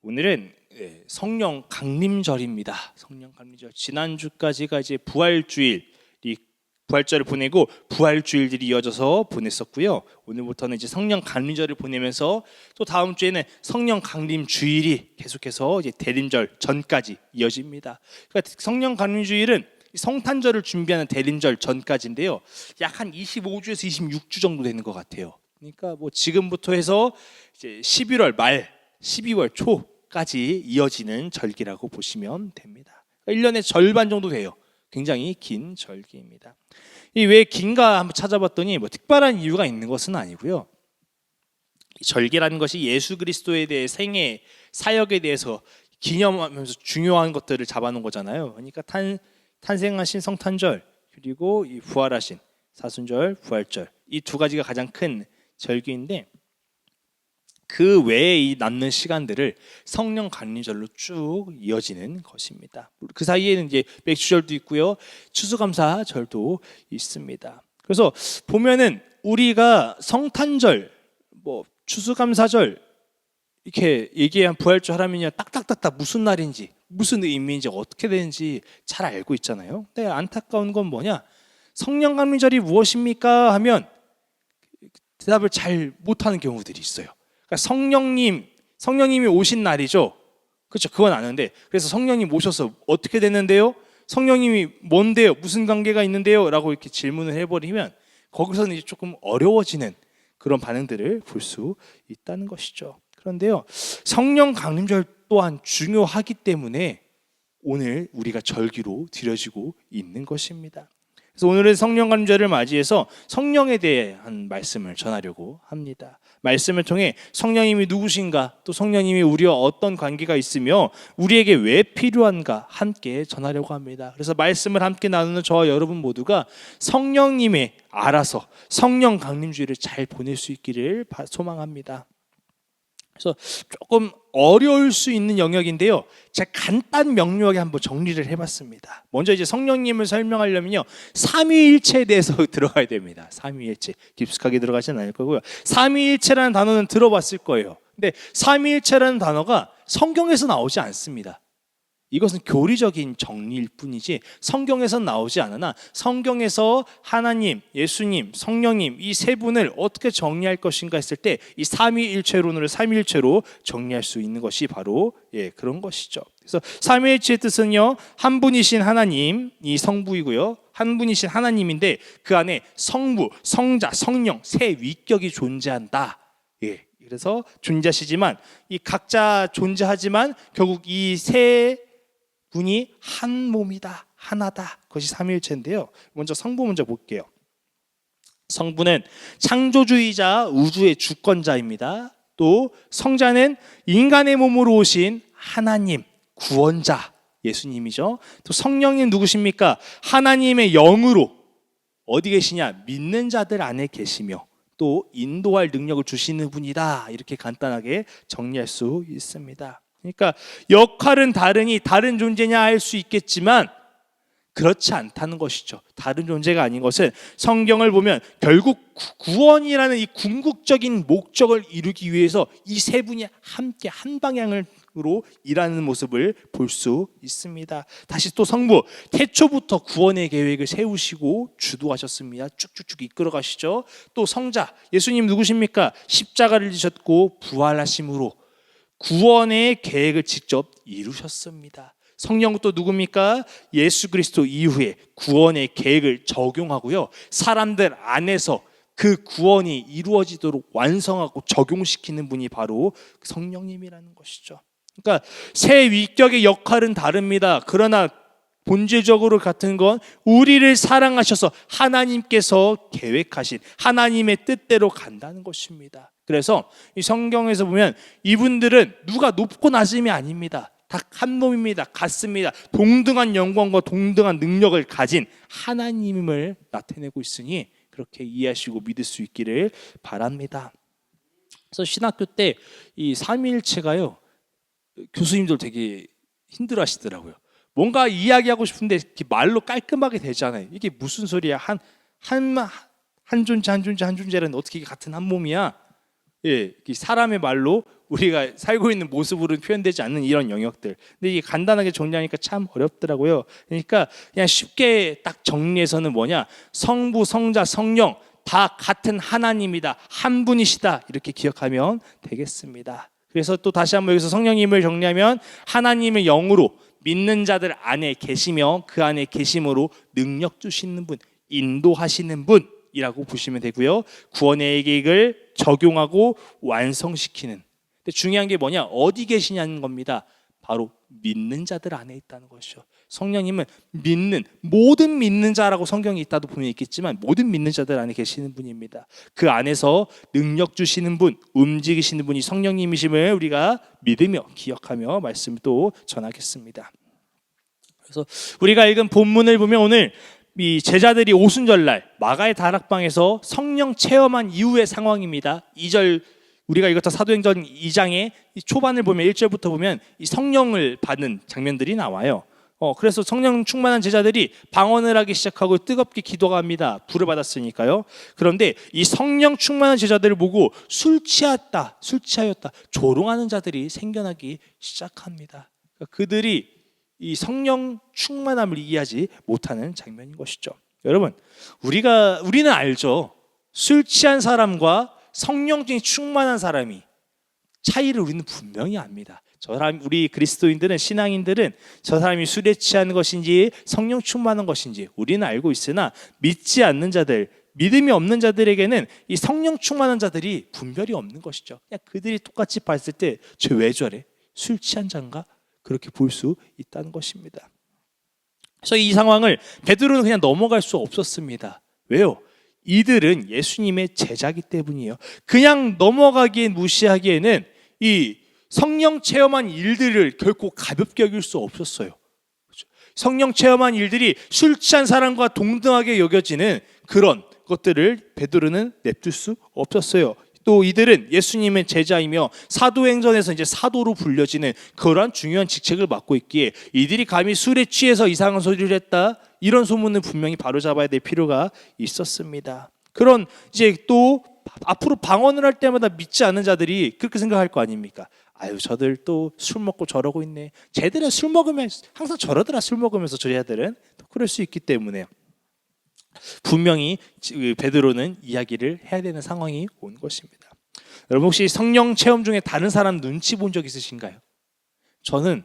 오늘은 성령 강림절입니다. 성령 강림절. 지난주까지가 이제 부활주일이 부활절을 보내고 부활주일들이 이어져서 보냈었고요. 오늘부터는 이제 성령 강림절을 보내면서 또 다음 주에는 성령 강림주일이 계속해서 이제 대림절 전까지 이어집니다. 그러니까 성령 강림주일은 성탄절을 준비하는 대림절 전까지인데요. 약 한 25주에서 26주 정도 되는 것 같아요. 그러니까 뭐 지금부터 해서 이제 11월 말, 12월 초까지 이어지는 절기라고 보시면 됩니다. 1년의 절반 정도 돼요. 굉장히 긴 절기입니다. 이 왜 긴가 한번 찾아봤더니 뭐 특별한 이유가 있는 것은 아니고요. 이 절기라는 것이 예수 그리스도에 대해 생애, 사역에 대해서 기념하면서 중요한 것들을 잡아놓은 거잖아요. 그러니까 탄생하신 성탄절 그리고 이 부활하신 사순절, 부활절 이 두 가지가 가장 큰 절기인데 그 외에 이 남는 시간들을 성령 강림절로 쭉 이어지는 것입니다. 그 사이에는 이제 맥주절도 있고요, 추수감사절도 있습니다. 그래서 보면은 우리가 성탄절, 뭐 추수감사절 이렇게 얘기한 부활절 하라면요 딱딱딱딱 무슨 날인지 무슨 의미인지 어떻게 되는지 잘 알고 있잖아요. 근데 안타까운 건 뭐냐? 성령 강림절이 무엇입니까? 하면 대답을 잘 못하는 경우들이 있어요. 그러니까 성령님이 오신 날이죠. 그렇죠. 그건 아는데 그래서 성령님 오셔서 어떻게 됐는데요? 성령님이 뭔데요? 무슨 관계가 있는데요? 라고 이렇게 질문을 해버리면 거기서는 이제 조금 어려워지는 그런 반응들을 볼 수 있다는 것이죠. 그런데요, 성령 강림절 또한 중요하기 때문에 오늘 우리가 절기로 드려지고 있는 것입니다. 그래서 오늘은 성령 강림절을 맞이해서 성령에 대한 말씀을 전하려고 합니다. 말씀을 통해 성령님이 누구신가, 또 성령님이 우리와 어떤 관계가 있으며 우리에게 왜 필요한가 함께 전하려고 합니다. 그래서 말씀을 함께 나누는 저와 여러분 모두가 성령님의 알아서 성령 강림주일을 잘 보낼 수 있기를 소망합니다. 그래서 조금 어려울 수 있는 영역인데요, 제가 간단 명료하게 한번 정리를 해봤습니다. 먼저 이제 성령님을 설명하려면요, 삼위일체에 대해서 들어가야 됩니다. 삼위일체 깊숙하게 들어가지는 않을 거고요. 삼위일체라는 단어는 들어봤을 거예요. 근데 삼위일체라는 단어가 성경에서 나오지 않습니다. 이것은 교리적인 정리일 뿐이지 성경에선 나오지 않으나 성경에서 하나님, 예수님, 성령님 이 세 분을 어떻게 정리할 것인가 했을 때 이 삼위일체론을 삼위일체로 정리할 수 있는 것이 바로 그런 것이죠. 그래서 삼위일체의 뜻은요, 한 분이신 하나님이 성부이고요, 한 분이신 하나님인데 그 안에 성부, 성자, 성령 세 위격이 존재한다. 그래서 존재하시지만 이 각자 존재하지만 결국 이 세 분이 한 몸이다, 하나다. 그것이 삼위일체인데요. 먼저 성부 먼저 볼게요. 성부는 창조주이자 우주의 주권자입니다. 또 성자는 인간의 몸으로 오신 하나님, 구원자 예수님이죠. 또 성령님 누구십니까? 하나님의 영으로 어디 계시냐? 믿는 자들 안에 계시며 또 인도할 능력을 주시는 분이다. 이렇게 간단하게 정리할 수 있습니다. 그러니까 역할은 다르니 다른 존재냐 할 수 있겠지만 그렇지 않다는 것이죠. 다른 존재가 아닌 것은 성경을 보면 결국 구원이라는 이 궁극적인 목적을 이루기 위해서 이 세 분이 함께 한 방향으로 일하는 모습을 볼 수 있습니다. 다시 또 성부, 태초부터 구원의 계획을 세우시고 주도하셨습니다. 쭉쭉쭉 이끌어 가시죠. 또 성자, 예수님 누구십니까? 십자가를 지셨고 부활하심으로 구원의 계획을 직접 이루셨습니다. 성령 또 누굽니까? 예수 그리스도 이후에 구원의 계획을 적용하고요, 사람들 안에서 그 구원이 이루어지도록 완성하고 적용시키는 분이 바로 성령님이라는 것이죠. 그러니까 세 위격의 역할은 다릅니다. 그러나 본질적으로 같은 건 우리를 사랑하셔서 하나님께서 계획하신 하나님의 뜻대로 간다는 것입니다. 그래서 이 성경에서 보면 이분들은 누가 높고 낮음이 아닙니다. 다 한 몸입니다. 같습니다. 동등한 영광과 동등한 능력을 가진 하나님을 나타내고 있으니 그렇게 이해하시고 믿을 수 있기를 바랍니다. 그래서 신학교 때 이 삼위일체가요, 교수님들 되게 힘들어하시더라고요. 뭔가 이야기하고 싶은데 말로 깔끔하게 되잖아요. 이게 무슨 소리야? 한 존재 한 존재라는 어떻게 같은 한 몸이야? 이 사람의 말로 우리가 살고 있는 모습으로 표현되지 않는 이런 영역들. 근데 이게 간단하게 정리하니까 참 어렵더라고요. 그러니까 그냥 쉽게 딱 정리해서는 뭐냐? 성부, 성자, 성령 다 같은 하나님이다. 한 분이시다. 이렇게 기억하면 되겠습니다. 그래서 또 다시 한번 여기서 성령님을 정리하면 하나님의 영으로 믿는 자들 안에 계시며 그 안에 계심으로 능력 주시는 분, 인도하시는 분이라고 보시면 되고요. 구원의 계획을 적용하고 완성시키는. 근데 중요한 게 뭐냐? 어디 계시냐는 겁니다. 바로 믿는 자들 안에 있다는 것이죠. 성령님은 모든 믿는 자라고 성경이 있다도 분명히 있겠지만 모든 믿는 자들 안에 계시는 분입니다. 그 안에서 능력 주시는 분, 움직이시는 분이 성령님이심을 우리가 믿으며 기억하며 말씀을 또 전하겠습니다. 그래서 우리가 읽은 본문을 보면 오늘 이 제자들이 오순절날 마가의 다락방에서 성령 체험한 이후의 상황입니다. 2절 우리가 읽었던 사도행전 2장의 초반을 보면 1절부터 보면 이 성령을 받는 장면들이 나와요. 그래서 성령 충만한 제자들이 방언을 하기 시작하고 뜨겁게 기도합니다. 불을 받았으니까요. 그런데 이 성령 충만한 제자들을 보고 술 취하였다 조롱하는 자들이 생겨나기 시작합니다. 그들이 이 성령 충만함을 이해하지 못하는 장면인 것이죠. 여러분, 우리는 알죠. 술 취한 사람과 성령이 충만한 사람이 차이를 우리는 분명히 압니다. 우리 그리스도인들은, 신앙인들은 저 사람이 술에 취한 것인지 성령 충만한 것인지 우리는 알고 있으나 믿지 않는 자들, 믿음이 없는 자들에게는 이 성령 충만한 자들이 분별이 없는 것이죠. 그냥 그들이 똑같이 봤을 때 쟤 왜 저래? 술 취한 자인가? 그렇게 볼 수 있다는 것입니다. 그래서 이 상황을 베드로는 그냥 넘어갈 수 없었습니다. 왜요? 이들은 예수님의 제자기 때문이에요. 그냥 넘어가기엔, 무시하기에는 이 성령 체험한 일들을 결코 가볍게 여길 수 없었어요. 성령 체험한 일들이 술 취한 사람과 동등하게 여겨지는 그런 것들을 베드로는 냅둘 수 없었어요. 또 이들은 예수님의 제자이며 사도행전에서 이제 사도로 불려지는 그러한 중요한 직책을 맡고 있기에 이들이 감히 술에 취해서 이상한 소리를 했다, 이런 소문을 분명히 바로잡아야 될 필요가 있었습니다. 그런 이제 또 앞으로 방언을 할 때마다 믿지 않는 자들이 그렇게 생각할 거 아닙니까? 아유, 저들 또 술 먹고 저러고 있네. 쟤들은 술 먹으면 항상 저러더라. 술 먹으면서 저희들은 또 그럴 수 있기 때문에 분명히 베드로는 이야기를 해야 되는 상황이 온 것입니다. 여러분, 혹시 성령 체험 중에 다른 사람 눈치 본 적 있으신가요? 저는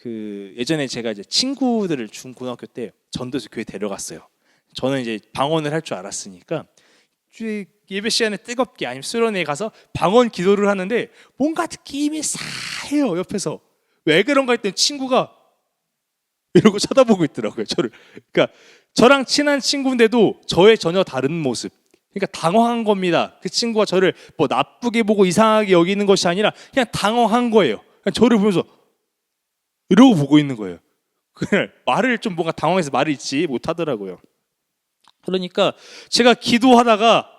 예전에 제가 이제 친구들을 중고등학교 때 전도에서 교회 데려갔어요. 저는 이제 방언을 할 줄 알았으니까 예배 시간에 뜨겁게 아니면 수련회에 가서 방언 기도를 하는데 뭔가 느낌이 싸해요. 옆에서 왜 그런가 했더니 친구가 이러고 쳐다보고 있더라고요, 저를. 그러니까 저랑 친한 친구인데도 저의 전혀 다른 모습. 그러니까 당황한 겁니다. 그 친구가 저를 뭐 나쁘게 보고 이상하게 여기는 것이 아니라 그냥 당황한 거예요. 그냥 저를 보면서 이러고 보고 있는 거예요. 그냥 말을 좀 뭔가 당황해서 말을 잊지 못하더라고요. 그러니까 제가 기도하다가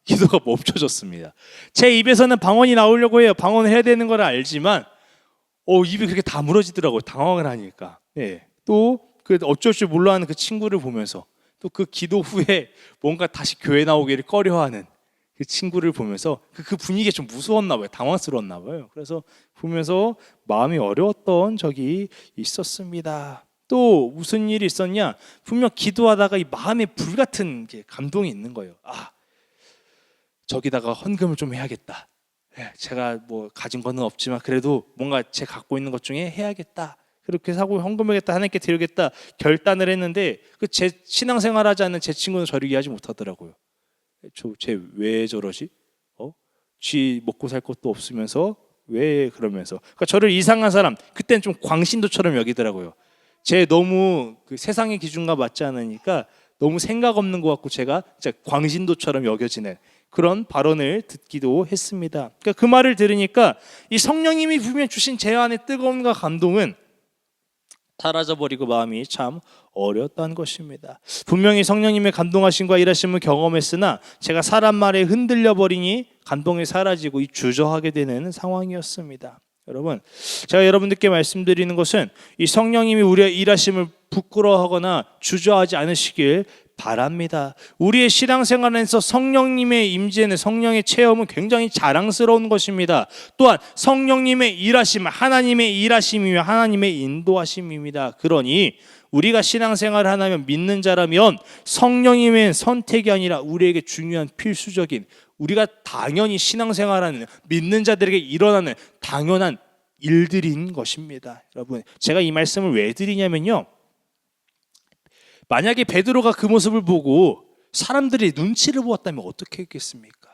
기도가 멈춰졌습니다. 제 입에서는 방언이 나오려고 해요. 방언을 해야 되는 걸 알지만 입이 그렇게 다물어지더라고요. 당황을 하니까. 예. 또 어쩔 줄 몰라하는 그 친구를 보면서 또 그 기도 후에 뭔가 다시 교회 나오기를 꺼려하는 그 친구를 보면서 그 분위기가 좀 무서웠나 봐요. 당황스러웠나 봐요. 그래서 보면서 마음이 어려웠던 적이 있었습니다. 또 무슨 일이 있었냐? 분명 기도하다가 이 마음에 불같은 감동이 있는 거예요. 저기다가 헌금을 좀 해야겠다. 제가 뭐 가진 거는 없지만 그래도 뭔가 제 갖고 있는 것 중에 해야겠다. 그렇게 사고 헌금하겠다, 하나님께 드리겠다 결단을 했는데 제 신앙생활하지 않는 제 친구는 저를 이해하지 못하더라고요. 쟤 왜 저러지? 쥐 먹고 살 것도 없으면서 왜 그러면서. 그러니까 저를 이상한 사람, 그때는 좀 광신도처럼 여기더라고요. 제 너무 세상의 기준과 맞지 않으니까 너무 생각 없는 것 같고 제가 진짜 광신도처럼 여겨지는 그런 발언을 듣기도 했습니다. 그러니까 그 말을 들으니까 이 성령님이 분명 주신 제 안의 뜨거움과 감동은 사라져버리고 마음이 참 어려웠다는 것입니다. 분명히 성령님의 감동하심과 일하심을 경험했으나 제가 사람 말에 흔들려 버리니 감동이 사라지고 주저하게 되는 상황이었습니다. 여러분, 제가 여러분들께 말씀드리는 것은 이 성령님이 우리의 일하심을 부끄러워하거나 주저하지 않으시길 바랍니다. 우리의 신앙생활에서 성령님의 임재는, 성령의 체험은 굉장히 자랑스러운 것입니다. 또한 성령님의 일하심, 하나님의 일하심이며 하나님의 인도하심입니다. 그러니 우리가 신앙생활을 하나면, 믿는 자라면 성령님의 선택이 아니라 우리에게 중요한 필수적인, 우리가 당연히 신앙생활하는 믿는 자들에게 일어나는 당연한 일들인 것입니다. 여러분, 제가 이 말씀을 왜 드리냐면요, 만약에 베드로가 그 모습을 보고 사람들이 눈치를 보았다면 어떻게 했겠습니까?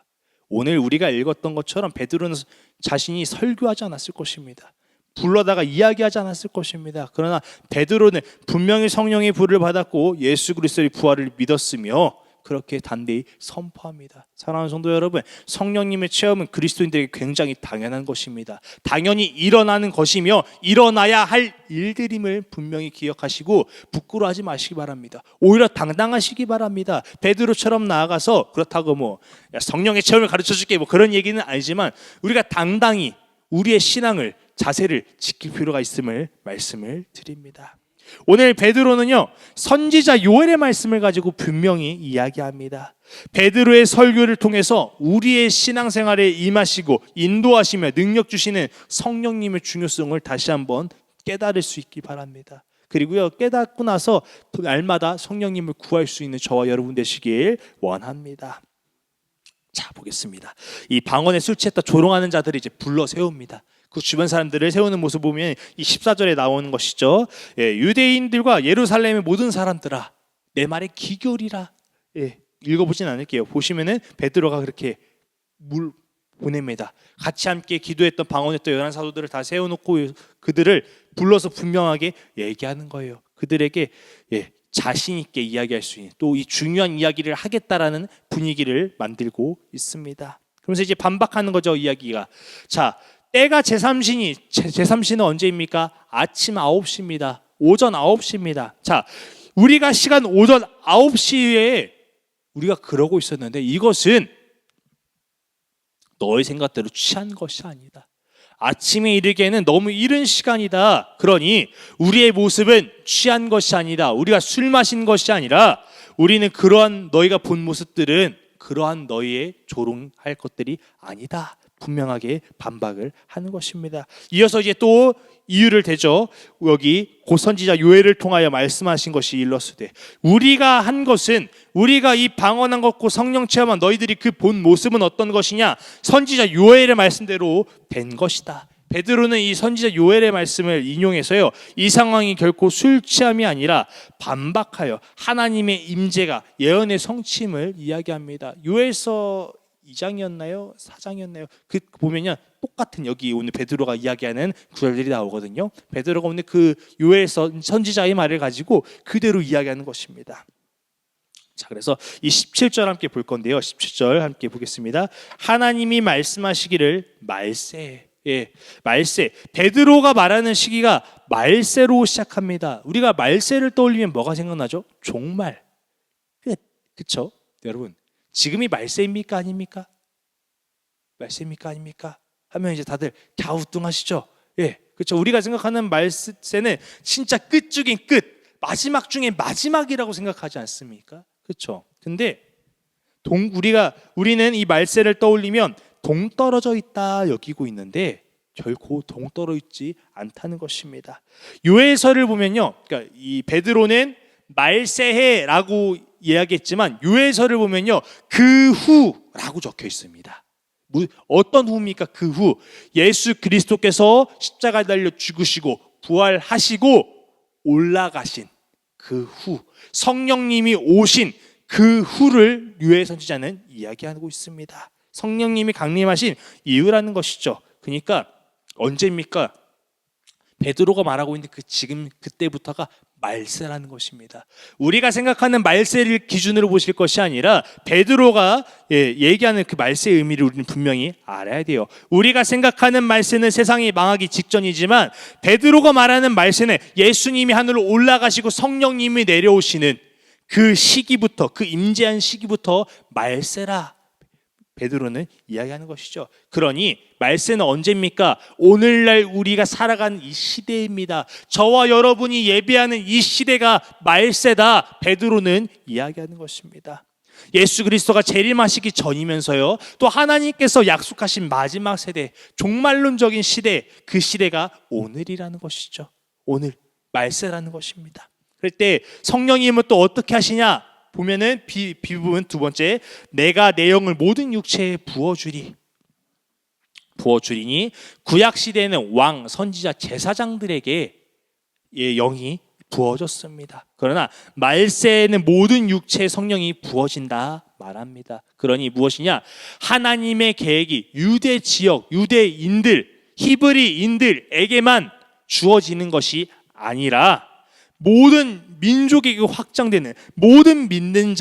오늘 우리가 읽었던 것처럼 베드로는 자신이 설교하지 않았을 것입니다. 불러다가 이야기하지 않았을 것입니다. 그러나 베드로는 분명히 성령의 불을 받았고 예수 그리스도의 부활을 믿었으며 그렇게 단대히 선포합니다. 사랑하는 성도 여러분, 성령님의 체험은 그리스도인들에게 굉장히 당연한 것입니다. 당연히 일어나는 것이며 일어나야 할 일들임을 분명히 기억하시고 부끄러워하지 마시기 바랍니다. 오히려 당당하시기 바랍니다. 베드로처럼 나아가서 그렇다고 성령의 체험을 가르쳐줄게 그런 얘기는 아니지만 우리가 당당히 우리의 신앙을, 자세를 지킬 필요가 있음을 말씀을 드립니다. 오늘 베드로는요, 선지자 요엘의 말씀을 가지고 분명히 이야기합니다. 베드로의 설교를 통해서 우리의 신앙생활에 임하시고 인도하시며 능력 주시는 성령님의 중요성을 다시 한번 깨달을 수 있기 바랍니다. 그리고요, 깨닫고 나서 날마다 성령님을 구할 수 있는 저와 여러분 되시길 원합니다. 자, 보겠습니다. 이 방언에 술 취했다 조롱하는 자들을 이제 불러 세웁니다. 그 주변 사람들을 세우는 모습 보면 이 14절에 나오는 것이죠. 유대인들과 예루살렘의 모든 사람들아, 내 말에 기결이라. 읽어보진 않을게요. 보시면은 베드로가 그렇게 물 보냅니다. 같이 함께 기도했던, 방언했던 11 사도들을 다 세워놓고 그들을 불러서 분명하게 얘기하는 거예요. 그들에게 자신 있게 이야기할 수 있는, 또 이 중요한 이야기를 하겠다라는 분위기를 만들고 있습니다. 그러면서 이제 반박하는 거죠, 이야기가. 자, 때가 제3시는 언제입니까? 아침 9시입니다. 오전 9시입니다. 자, 우리가 시간 오전 9시에 우리가 그러고 있었는데 이것은 너의 생각대로 취한 것이 아니다. 아침에 이르기에는 너무 이른 시간이다. 그러니 우리의 모습은 취한 것이 아니다. 우리가 술 마신 것이 아니라 우리는 그러한 너희가 본 모습들은 그러한 너희의 조롱할 것들이 아니다. 분명하게 반박을 하는 것입니다. 이어서 이제 또 이유를 대죠. 여기 고 선지자 요엘을 통하여 말씀하신 것이 일러스되, 우리가 한 것은, 우리가 이 방언한 것고 성령 체험한 너희들이 그 본 모습은 어떤 것이냐? 선지자 요엘의 말씀대로 된 것이다. 베드로는 이 선지자 요엘의 말씀을 인용해서요, 이 상황이 결코 술 취함이 아니라 반박하여 하나님의 임재가, 예언의 성취임을 이야기합니다. 요엘서 2장이었나요? 4장이었나요? 그 보면요, 똑같은 여기 오늘 베드로가 이야기하는 구절들이 나오거든요. 베드로가 오늘 그 요엘서 선지자의 말을 가지고 그대로 이야기하는 것입니다. 자, 그래서 이 17절 함께 볼 건데요. 17절 함께 보겠습니다. 하나님이 말씀하시기를 말세. 말세. 베드로가 말하는 시기가 말세로 시작합니다. 우리가 말세를 떠올리면 뭐가 생각나죠? 종말. 그렇죠? 여러분, 지금이 말세입니까? 아닙니까? 말세입니까? 아닙니까? 하면 이제 다들 갸우뚱하시죠? 그렇죠. 우리가 생각하는 말세는 진짜 끝 중인 끝, 마지막 중에 마지막이라고 생각하지 않습니까? 그렇죠. 근데 우리는 이 말세를 떠올리면 동떨어져 있다 여기고 있는데 결코 동떨어 있지 않다는 것입니다. 요엘서를 보면요, 그러니까 이 베드로는 말세해라고 이야기했지만 요엘서를 보면요, 그 후라고 적혀 있습니다. 어떤 후입니까? 그 후, 예수 그리스도께서 십자가에 달려 죽으시고 부활하시고 올라가신 그 후, 성령님이 오신 그 후를 요엘 선지자는 이야기하고 있습니다. 성령님이 강림하신 이유라는 것이죠. 그러니까 언제입니까? 베드로가 말하고 있는 지금 그때부터가 말세라는 것입니다. 우리가 생각하는 말세를 기준으로 보실 것이 아니라 베드로가 얘기하는 그 말세의 의미를 우리는 분명히 알아야 돼요. 우리가 생각하는 말세는 세상이 망하기 직전이지만 베드로가 말하는 말세는 예수님이 하늘로 올라가시고 성령님이 내려오시는 그 시기부터, 그 임재한 시기부터 말세라, 베드로는 이야기하는 것이죠. 그러니 말세는 언제입니까? 오늘날 우리가 살아가는 이 시대입니다. 저와 여러분이 예배하는 이 시대가 말세다. 베드로는 이야기하는 것입니다. 예수 그리스도가 재림하시기 전이면서요, 또 하나님께서 약속하신 마지막 세대, 종말론적인 시대, 그 시대가 오늘이라는 것이죠. 오늘 말세라는 것입니다. 그럴 때 성령님은 또 어떻게 하시냐 보면은 비부분 두 번째, 내가 내 영을 모든 육체에 부어주리니, 구약 시대에는 왕, 선지자, 제사장들에게 영이 부어졌습니다. 그러나 말세에는 모든 육체의 성령이 부어진다 말합니다. 그러니 무엇이냐? 하나님의 계획이 유대 지역, 유대인들, 히브리인들에게만 주어지는 것이 아니라 모든 민족에게 확장되는 모든 믿는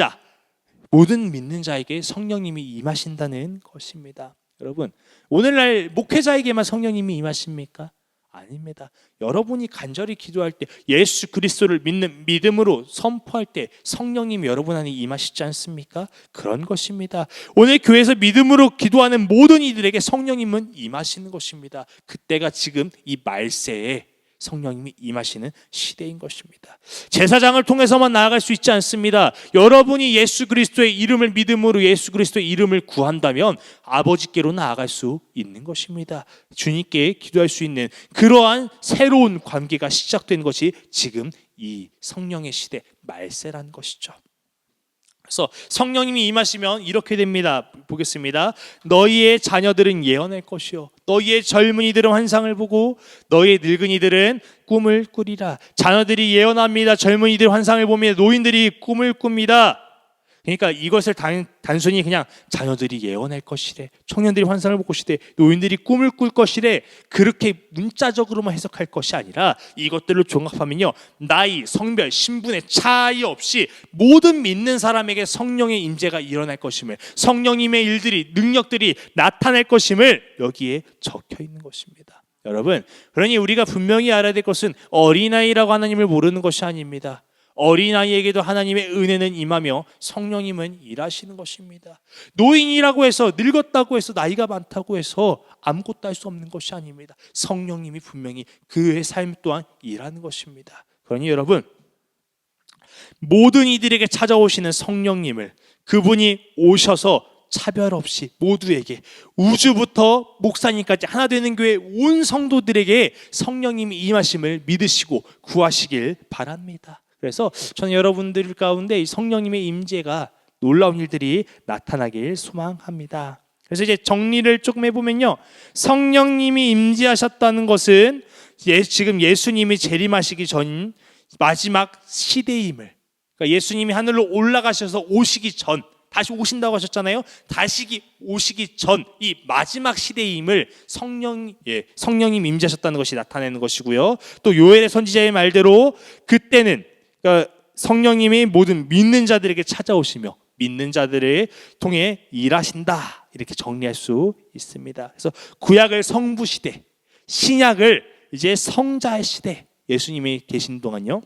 자에게 성령님이 임하신다는 것입니다. 여러분, 오늘날 목회자에게만 성령님이 임하십니까? 아닙니다. 여러분이 간절히 기도할 때, 예수 그리스도를 믿는 믿음으로 선포할 때 성령님이 여러분 안에 임하시지 않습니까? 그런 것입니다. 오늘 교회에서 믿음으로 기도하는 모든 이들에게 성령님은 임하시는 것입니다. 그때가 지금 이 말세에 성령님이 임하시는 시대인 것입니다. 제사장을 통해서만 나아갈 수 있지 않습니다. 여러분이 예수 그리스도의 이름을 믿음으로 예수 그리스도의 이름을 구한다면 아버지께로 나아갈 수 있는 것입니다. 주님께 기도할 수 있는 그러한 새로운 관계가 시작된 것이 지금 이 성령의 시대 말세라는 것이죠. 그래서 성령님이 임하시면 이렇게 됩니다. 보겠습니다. 너희의 자녀들은 예언할 것이요, 너희의 젊은이들은 환상을 보고 너희의 늙은이들은 꿈을 꾸리라. 자녀들이 예언합니다. 젊은이들 환상을 보며 노인들이 꿈을 꿉니다. 그러니까 이것을 단순히 그냥 자녀들이 예언할 것이래, 청년들이 환상을 볼 것이래, 노인들이 꿈을 꿀 것이래, 그렇게 문자적으로만 해석할 것이 아니라 이것들을 종합하면요, 나이, 성별, 신분의 차이 없이 모든 믿는 사람에게 성령의 임재가 일어날 것임을, 성령님의 일들이, 능력들이 나타날 것임을 여기에 적혀 있는 것입니다. 여러분, 그러니 우리가 분명히 알아야 될 것은 어린아이라고 하나님을 모르는 것이 아닙니다. 어린아이에게도 하나님의 은혜는 임하며 성령님은 일하시는 것입니다. 노인이라고 해서, 늙었다고 해서, 나이가 많다고 해서 아무것도 할 수 없는 것이 아닙니다. 성령님이 분명히 그의 삶 또한 일하는 것입니다. 그러니 여러분, 모든 이들에게 찾아오시는 성령님을, 그분이 오셔서 차별 없이 모두에게, 우주부터 목사님까지 하나 되는 교회 온 성도들에게 성령님이 임하심을 믿으시고 구하시길 바랍니다. 그래서 저는 여러분들 가운데 이 성령님의 임재가, 놀라운 일들이 나타나길 소망합니다. 그래서 이제 정리를 조금 해보면요, 성령님이 임재하셨다는 것은 지금 예수님이 재림하시기 전 마지막 시대임을, 그러니까 예수님이 하늘로 올라가셔서 오시기 전, 다시 오신다고 하셨잖아요. 다시 오시기 전 이 마지막 시대임을 성령님 임재하셨다는 것이 나타내는 것이고요. 또 요엘의 선지자의 말대로 그때는, 그러니까 성령님이 모든 믿는 자들에게 찾아오시며 믿는 자들을 통해 일하신다, 이렇게 정리할 수 있습니다. 그래서 구약을 성부 시대, 신약을 이제 성자의 시대, 예수님이 계신 동안요.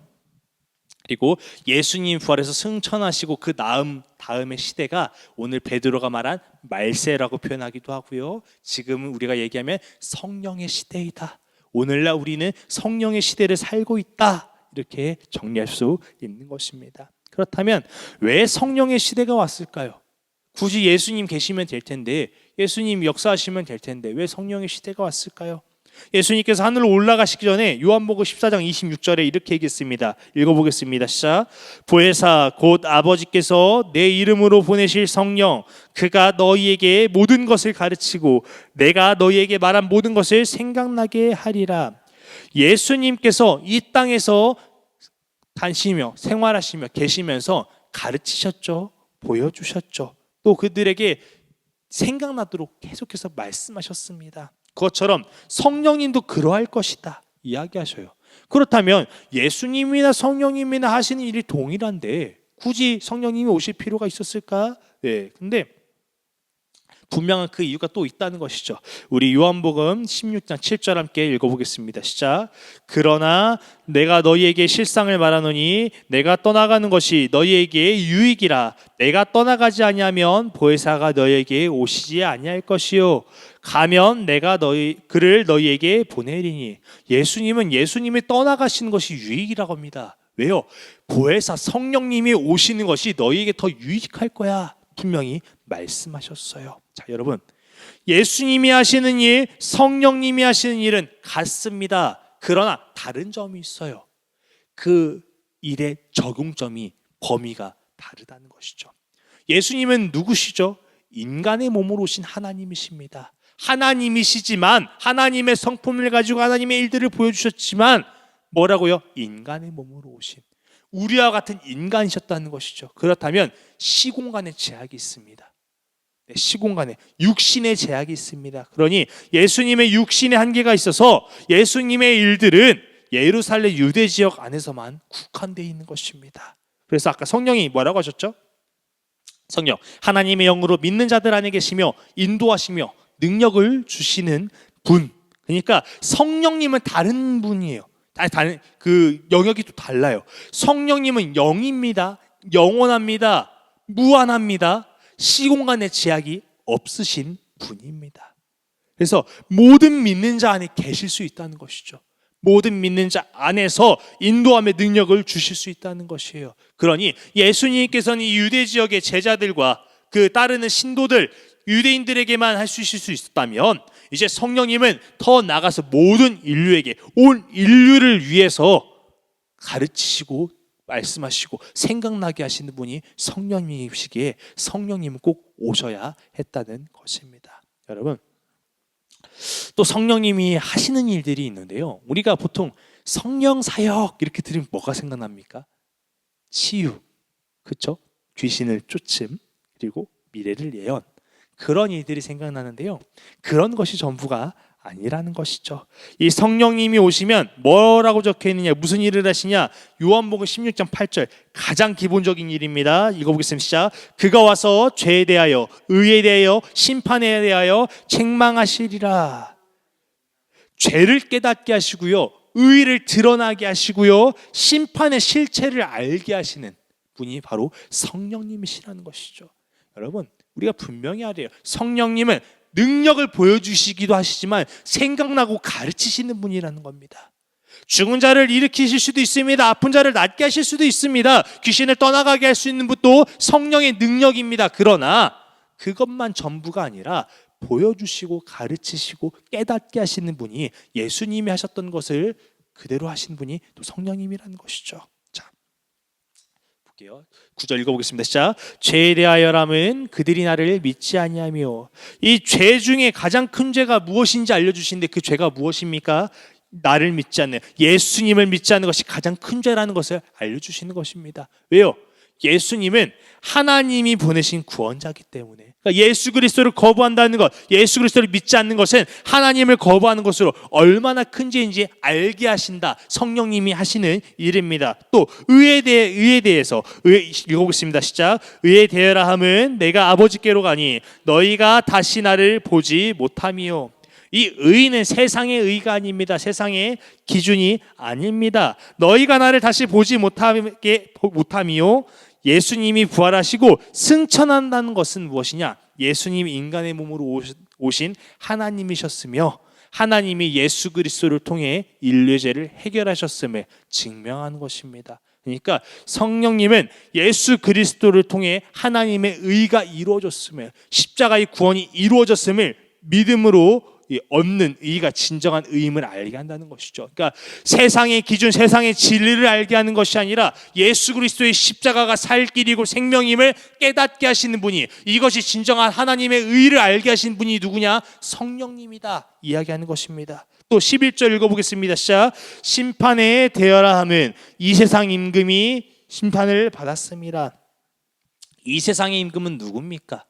그리고 예수님 부활해서 승천하시고 그 다음의 시대가 오늘 베드로가 말한 말세라고 표현하기도 하고요. 지금은 우리가 얘기하면 성령의 시대이다. 오늘날 우리는 성령의 시대를 살고 있다, 이렇게 정리할 수 있는 것입니다. 그렇다면 왜 성령의 시대가 왔을까요? 굳이 예수님 계시면 될 텐데, 예수님 역사하시면 될 텐데 왜 성령의 시대가 왔을까요? 예수님께서 하늘로 올라가시기 전에 요한복음 14장 26절에 이렇게 얘기했습니다. 읽어보겠습니다. 시작. 보혜사 곧 아버지께서 내 이름으로 보내실 성령, 그가 너희에게 모든 것을 가르치고 내가 너희에게 말한 모든 것을 생각나게 하리라. 예수님께서 이 땅에서 다니시며 생활하시며 계시면서 가르치셨죠, 보여주셨죠, 또 그들에게 생각나도록 계속해서 말씀하셨습니다. 그것처럼 성령님도 그러할 것이다 이야기하셔요. 그렇다면 예수님이나 성령님이나 하시는 일이 동일한데 굳이 성령님이 오실 필요가 있었을까? 네, 근데 분명한 그 이유가 또 있다는 것이죠. 우리 요한복음 16장 7절 함께 읽어보겠습니다. 시작. 그러나 내가 너희에게 실상을 말하노니 내가 떠나가는 것이 너희에게 유익이라. 내가 떠나가지 아니하면 보혜사가 너희에게 오시지 아니할 것이요 가면 내가 그를 너희에게 보내리니. 예수님이 떠나가시는 것이 유익이라고 합니다. 왜요? 보혜사 성령님이 오시는 것이 너희에게 더 유익할 거야 분명히 말씀하셨어요. 자, 여러분, 예수님이 하시는 일, 성령님이 하시는 일은 같습니다. 그러나 다른 점이 있어요. 그 일의 적용점이, 범위가 다르다는 것이죠. 예수님은 누구시죠? 인간의 몸으로 오신 하나님이십니다. 하나님이시지만, 하나님의 성품을 가지고 하나님의 일들을 보여주셨지만 뭐라고요? 인간의 몸으로 오신, 우리와 같은 인간이셨다는 것이죠. 그렇다면 시공간의 제약이 있습니다. 네, 시공간에 육신의 제약이 있습니다. 그러니 예수님의 육신의 한계가 있어서 예수님의 일들은 예루살렘 유대 지역 안에서만 국한되어 있는 것입니다. 그래서 아까 성령이 뭐라고 하셨죠? 성령, 하나님의 영으로 믿는 자들 안에 계시며 인도하시며 능력을 주시는 분. 그러니까 성령님은 다른 분이에요. 다른 그 영역이 또 달라요. 성령님은 영입니다. 영원합니다. 무한합니다. 시공간의 제약이 없으신 분입니다. 그래서 모든 믿는 자 안에 계실 수 있다는 것이죠. 모든 믿는 자 안에서 인도함의 능력을 주실 수 있다는 것이에요. 그러니 예수님께서는 이 유대 지역의 제자들과 그 따르는 신도들, 유대인들에게만 할 수 있을 수 있었다면 이제 성령님은 더 나아가서 모든 인류에게, 온 인류를 위해서 가르치시고 말씀하시고 생각나게 하시는 분이 성령님이시기에 성령님은 꼭 오셔야 했다는 것입니다. 여러분, 또 성령님이 하시는 일들이 있는데요, 우리가 보통 성령 사역 이렇게 들으면 뭐가 생각납니까? 치유, 그렇죠? 귀신을 쫓음, 그리고 미래를 예언, 그런 일들이 생각나는데요, 그런 것이 전부가 아니라는 것이죠. 이 성령님이 오시면 뭐라고 적혀 있느냐, 무슨 일을 하시냐? 요한복음 16장 8절, 가장 기본적인 일입니다. 읽어보겠습니다. 시작. 그가 와서 죄에 대하여, 의에 대하여, 심판에 대하여 책망하시리라. 죄를 깨닫게 하시고요, 의를 드러나게 하시고요, 심판의 실체를 알게 하시는 분이 바로 성령님이시라는 것이죠. 여러분, 우리가 분명히 알아요. 성령님은 능력을 보여주시기도 하시지만 생각나고 가르치시는 분이라는 겁니다. 죽은 자를 일으키실 수도 있습니다. 아픈 자를 낫게 하실 수도 있습니다. 귀신을 떠나가게 할 수 있는 분도 성령의 능력입니다. 그러나 그것만 전부가 아니라 보여주시고 가르치시고 깨닫게 하시는 분이, 예수님이 하셨던 것을 그대로 하신 분이 또 성령님이라는 것이죠. 9절 읽어보겠습니다. 시작. 죄에 대하여라면 그들이 나를 믿지 아니하며. 이 죄 중에 가장 큰 죄가 무엇인지 알려주시는데 그 죄가 무엇입니까? 나를 믿지 않는, 예수님을 믿지 않는 것이 가장 큰 죄라는 것을 알려주시는 것입니다. 왜요? 예수님은 하나님이 보내신 구원자이기 때문에. 그러니까 예수 그리스도를 거부한다는 것, 예수 그리스도를 믿지 않는 것은 하나님을 거부하는 것으로 얼마나 큰 죄인지 알게 하신다, 성령님이 하시는 일입니다. 또 의에 대해서 읽어보겠습니다. 시작. 의에 대하라 함은 내가 아버지께로 가니 너희가 다시 나를 보지 못함이요. 이 의는 세상의 의가 아닙니다. 세상의 기준이 아닙니다. 너희가 나를 다시 보지 못함이요. 예수님이 부활하시고 승천한다는 것은 무엇이냐? 예수님이 인간의 몸으로 오신 하나님이셨으며 하나님이 예수 그리스도를 통해 인류의 죄를 해결하셨음을 증명하는 것입니다. 그러니까 성령님은 예수 그리스도를 통해 하나님의 의가 이루어졌음을, 십자가의 구원이 이루어졌음을 믿음으로 얻는 의가 진정한 의임을 알게 한다는 것이죠. 그러니까 세상의 기준, 세상의 진리를 알게 하는 것이 아니라 예수 그리스도의 십자가가 살 길이고 생명임을 깨닫게 하시는 분이, 이것이 진정한 하나님의 의를 알게 하신 분이 누구냐? 성령님이다 이야기하는 것입니다. 또 11절 읽어보겠습니다. 시작. 심판에 대하라 함은 이 세상 임금이 심판을 받았습니다. 이 세상의 임금은 누굽니까?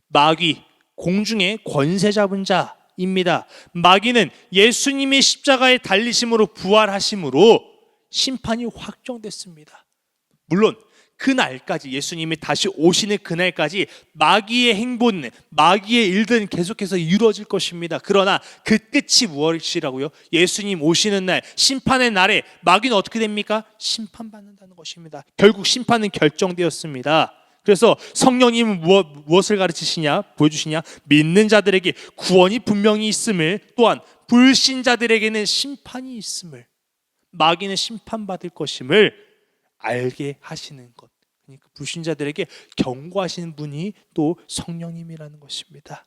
마귀, 공중의 권세 잡은 자 입니다. 마귀는 예수님의 십자가에 달리심으로 부활하심으로 심판이 확정됐습니다. 물론 그날까지, 예수님이 다시 오시는 그날까지 마귀의 행보는, 마귀의 일들은 계속해서 이루어질 것입니다. 그러나 그 끝이 무엇이라고요? 예수님 오시는 날, 심판의 날에 마귀는 어떻게 됩니까? 심판받는다는 것입니다. 결국 심판은 결정되었습니다. 그래서 성령님은 무엇을 가르치시냐, 보여주시냐? 믿는 자들에게 구원이 분명히 있음을, 또한 불신자들에게는 심판이 있음을, 마귀는 심판받을 것임을 알게 하시는 것. 그러니까 불신자들에게 경고하시는 분이 또 성령님이라는 것입니다.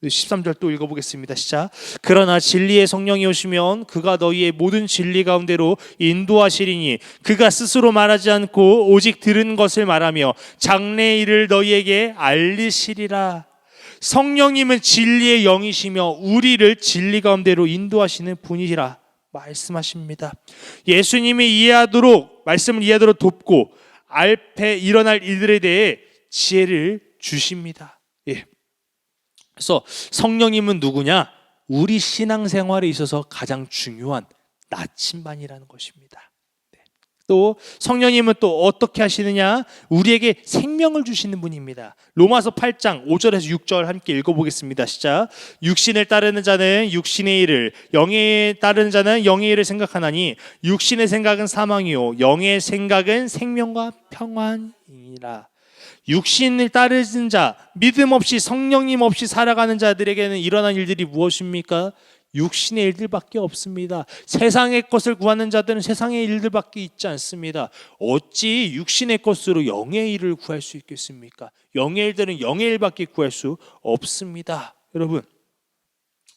13절 또 읽어보겠습니다. 시작. 그러나 진리의 성령이 오시면 그가 너희의 모든 진리 가운데로 인도하시리니 그가 스스로 말하지 않고 오직 들은 것을 말하며 장래의 일을 너희에게 알리시리라. 성령님은 진리의 영이시며 우리를 진리 가운데로 인도하시는 분이시라 말씀하십니다. 예수님이 이해하도록, 말씀을 이해하도록 돕고 앞에 일어날 일들에 대해 지혜를 주십니다. 예. 그래서 성령님은 누구냐? 우리 신앙생활에 있어서 가장 중요한 나침반이라는 것입니다. 또 성령님은 또 어떻게 하시느냐? 우리에게 생명을 주시는 분입니다. 로마서 8장 5절에서 6절 함께 읽어보겠습니다. 시작. 육신을 따르는 자는 육신의 일을, 영에 따르는 자는 영의 일을 생각하나니 육신의 생각은 사망이요 영의 생각은 생명과 평안이니라. 육신을 따르는 자, 믿음 없이 성령님 없이 살아가는 자들에게는 일어난 일들이 무엇입니까? 육신의 일들밖에 없습니다. 세상의 것을 구하는 자들은 세상의 일들밖에 있지 않습니다. 어찌 육신의 것으로 영의 일을 구할 수 있겠습니까? 영의 일들은 영의 일밖에 구할 수 없습니다. 여러분,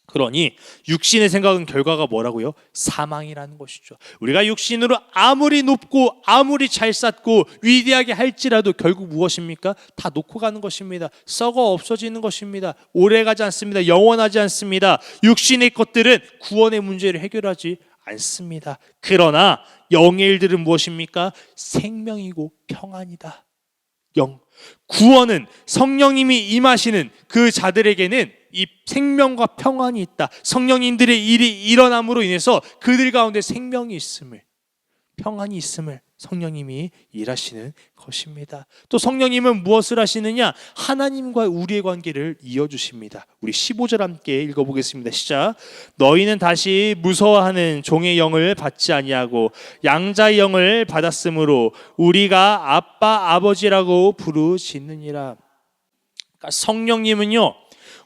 그러니 육신의 생각은 결과가 뭐라고요? 사망이라는 것이죠. 우리가 육신으로 아무리 높고 아무리 잘 쌓고 위대하게 할지라도 결국 무엇입니까? 다 놓고 가는 것입니다. 썩어 없어지는 것입니다. 오래가지 않습니다. 영원하지 않습니다. 육신의 것들은 구원의 문제를 해결하지 않습니다. 그러나 영의 일들은 무엇입니까? 생명이고 평안이다. 구원은 성령님이 임하시는 그 자들에게는 이 생명과 평안이 있다. 성령님들의 일이 일어남으로 인해서 그들 가운데 생명이 있음을, 평안이 있음을 성령님이 일하시는 것입니다. 또 성령님은 무엇을 하시느냐? 하나님과 우리의 관계를 이어주십니다. 우리 15절 함께 읽어보겠습니다. 시작. 너희는 다시 무서워하는 종의 영을 받지 아니하고 양자의 영을 받았으므로 우리가 아빠 아버지라고 부르짖느니라. 그러니까 성령님은요,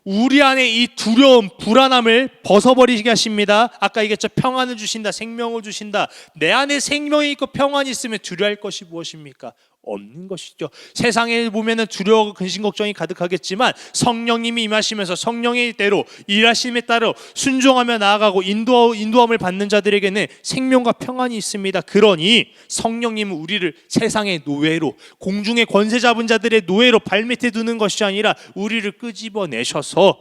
우리 안에 이 두려움, 불안함을 벗어버리게 하십니다. 아까 얘기했죠. 평안을 주신다, 생명을 주신다. 내 안에 생명이 있고 평안이 있으면 두려워할 것이 무엇입니까? 없는 것이죠. 세상에 보면은 두려워, 근심, 걱정이 가득하겠지만 성령님이 임하시면서 성령의 대로 일하심에 따라 순종하며 나아가고 인도함을 받는 자들에게는 생명과 평안이 있습니다. 그러니 성령님은 우리를 세상의 노예로, 공중의 권세 잡은 자들의 노예로 발밑에 두는 것이 아니라 우리를 끄집어내셔서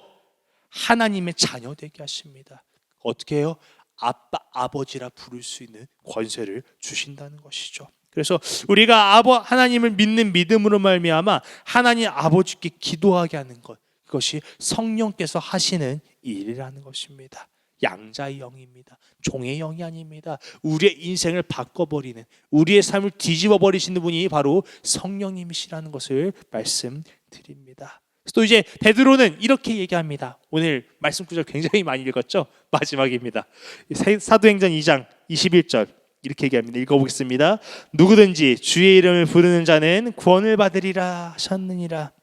하나님의 자녀 되게 하십니다. 어떻게 해요? 아빠, 아버지라 부를 수 있는 권세를 주신다는 것이죠. 그래서 우리가 하나님을 믿는 믿음으로 말미암아 하나님 아버지께 기도하게 하는 것, 그것이 성령께서 하시는 일이라는 것입니다. 양자의 영입니다. 종의 영이 아닙니다. 우리의 인생을 바꿔버리는, 우리의 삶을 뒤집어 버리시는 분이 바로 성령님이시라는 것을 말씀드립니다. 또 이제 베드로는 이렇게 얘기합니다. 오늘 말씀 구절 굉장히 많이 읽었죠? 마지막입니다. 사도행전 2장 21절 이렇게 얘기합니다. 읽어보겠습니다. 누구든지 주의 이름을 부르는 자는 구원을 받으리라 하셨느니라.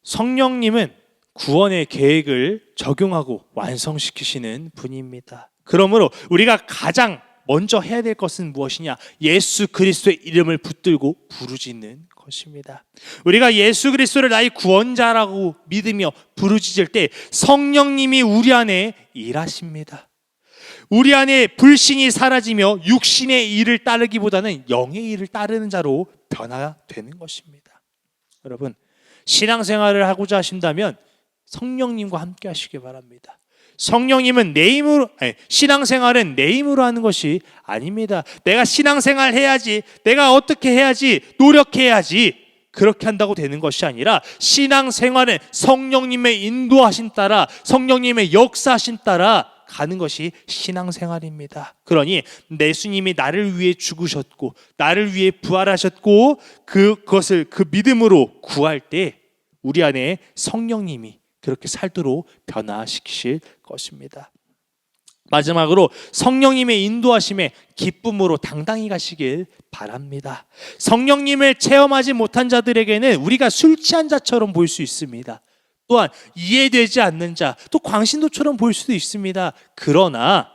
성령님은 구원의 계획을 적용하고 완성시키시는 분입니다. 그러므로 우리가 가장 먼저 해야 될 것은 무엇이냐? 예수 그리스도의 이름을 붙들고 부르짖는 것입니다. 우리가 예수 그리스도를 나의 구원자라고 믿으며 부르짖을 때 성령님이 우리 안에 일하십니다. 우리 안에 불신이 사라지며 육신의 일을 따르기보다는 영의 일을 따르는 자로 변화되는 것입니다. 여러분, 신앙생활을 하고자 하신다면 성령님과 함께 하시기 바랍니다. 성령님은 내 힘으로, 신앙생활은 내 힘으로 하는 것이 아닙니다. 내가 신앙생활 해야지, 내가 어떻게 해야지, 노력해야지, 그렇게 한다고 되는 것이 아니라 신앙생활은 성령님의 인도하심 따라, 성령님의 역사하심 따라 나아가는 것이 신앙생활입니다. 그러니 예수님이 나를 위해 죽으셨고 나를 위해 부활하셨고 그것을 그 믿음으로 구할 때 우리 안에 성령님이 그렇게 살도록 변화시키실 것입니다. 마지막으로 성령님의 인도하심에 기쁨으로 당당히 가시길 바랍니다. 성령님을 체험하지 못한 자들에게는 우리가 술 취한 자처럼 보일 수 있습니다. 또한 이해되지 않는 자, 또 광신도처럼 보일 수도 있습니다. 그러나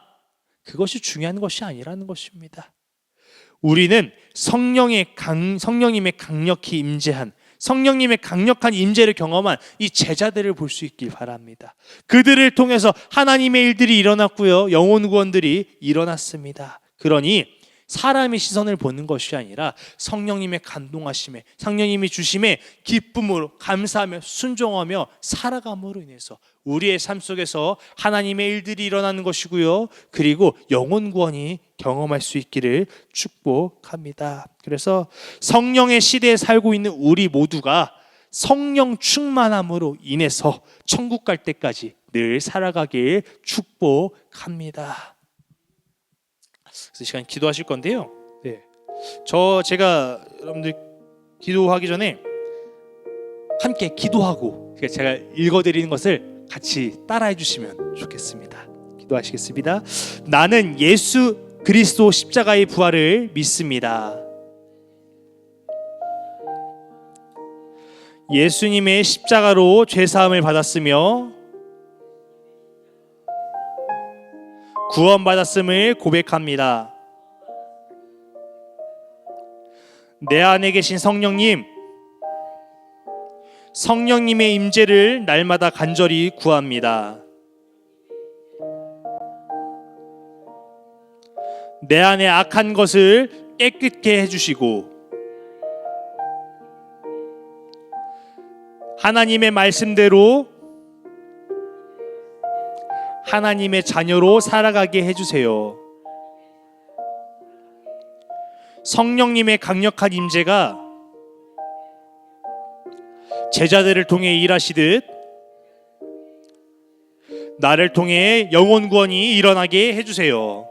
그것이 중요한 것이 아니라는 것입니다. 우리는 성령님의 강력히 임재한, 성령님의 강력한 임재를 경험한 이 제자들을 볼 수 있길 바랍니다. 그들을 통해서 하나님의 일들이 일어났고요, 영혼 구원들이 일어났습니다. 그러니 사람의 시선을 보는 것이 아니라 성령님의 감동하심에, 성령님이 주심에 기쁨으로 감사하며 순종하며 살아감으로 인해서 우리의 삶 속에서 하나님의 일들이 일어나는 것이고요, 그리고 영혼 구원이 경험할 수 있기를 축복합니다. 그래서 성령의 시대에 살고 있는 우리 모두가 성령 충만함으로 인해서 천국 갈 때까지 늘 살아가길 축복합니다. 그래서 시간 기도하실 건데요. 제가 여러분들 기도하기 전에 함께 기도하고 제가 읽어드리는 것을 같이 따라해 주시면 좋겠습니다. 기도하시겠습니다. 나는 예수 그리스도 십자가의 부활을 믿습니다. 예수님의 십자가로 죄사함을 받았으며 구원받았음을 고백합니다. 내 안에 계신 성령님, 성령님의 임재를 날마다 간절히 구합니다. 내 안에 악한 것을 깨끗게 해주시고 하나님의 말씀대로 하나님의 자녀로 살아가게 해주세요. 성령님의 강력한 임재가 제자들을 통해 일하시듯 나를 통해 영혼 구원이 일어나게 해주세요.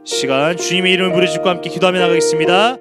시간 주님의 이름을 부르짖고 함께 기도하며 나가겠습니다.